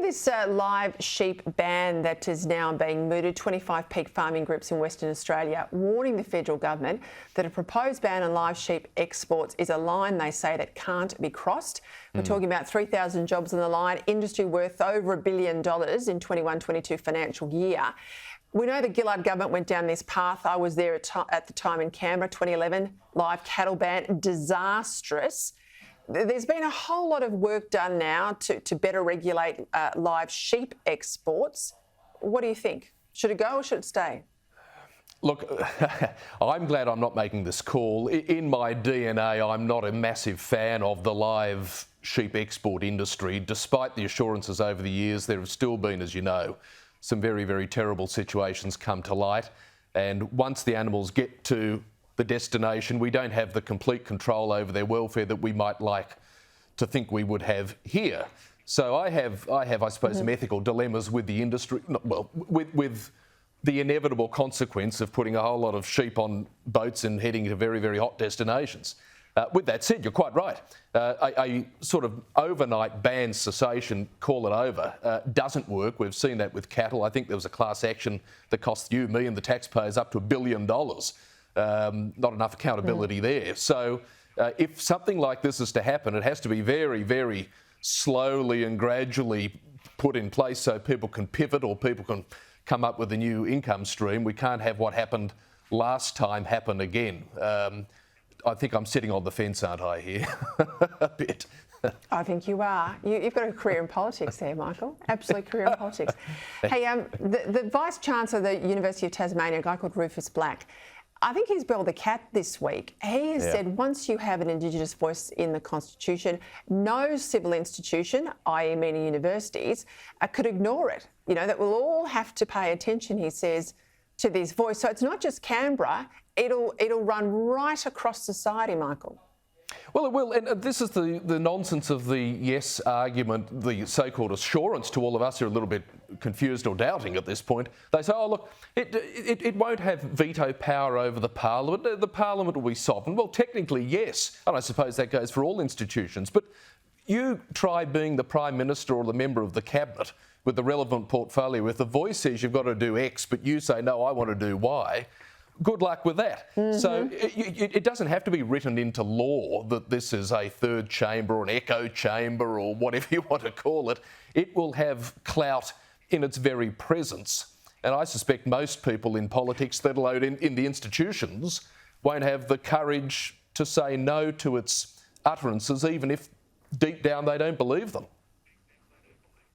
this live sheep ban that is now being mooted, 25 peak farming groups in Western Australia warning the federal government that a proposed ban on live sheep exports is a line they say that can't be crossed. We're talking about 3,000 jobs on the line, industry worth over $1 billion in 21-22 financial year. We know the Gillard government went down this path. I was there at the time in Canberra, 2011, live cattle ban, disastrous. There's been a whole lot of work done now to better regulate live sheep exports. What do you think? Should it go or should it stay? Look, I'm glad I'm not making this call. In my DNA, I'm not a massive fan of the live sheep export industry. Despite the assurances over the years, there have still been, as you know, some very, very terrible situations come to light. And once the animals get to the destination, we don't have the complete control over their welfare that we might like to think we would have here. So I have, I suppose, some ethical dilemmas with the industry, well, with the inevitable consequence of putting a whole lot of sheep on boats and heading to very, very hot destinations. With that said, you're quite right. A sort of overnight ban cessation, call it over, doesn't work. We've seen that with cattle. I think there was a class action that cost you, me and the taxpayers up to $1 billion. Not enough accountability there. So if something like this is to happen, it has to be very, very slowly and gradually put in place so people can pivot or people can come up with a new income stream. We can't have what happened last time happen again. I think I'm sitting on the fence, aren't I, here? A bit. I think you are. You've got a career in politics there, Michael. Absolute career in politics. Hey, the Vice-Chancellor of the University of Tasmania, a guy called Rufus Black, I think he's belled the cat this week. He has said once you have an Indigenous voice in the Constitution, no civil institution, i.e. meaning universities, could ignore it. You know, that we'll all have to pay attention, he says, to this voice. So it's not just Canberra, it'll run right across society, Michael. Well, it will, and this is the nonsense of the yes argument, the so-called assurance to all of us who are a little bit confused or doubting at this point. They say, oh, look, it won't have veto power over the Parliament. The Parliament will be sovereign. Well, technically, yes, and I suppose that goes for all institutions. But you try being the Prime Minister or the member of the Cabinet with the relevant portfolio. If the voice says you've got to do X, but you say, no, I want to do Y, good luck with that. So it doesn't have to be written into law that this is a third chamber or an echo chamber or whatever you want to call it. It will have clout in its very presence. And I suspect most people in politics, let alone in the institutions, won't have the courage to say no to its utterances, even if deep down they don't believe them.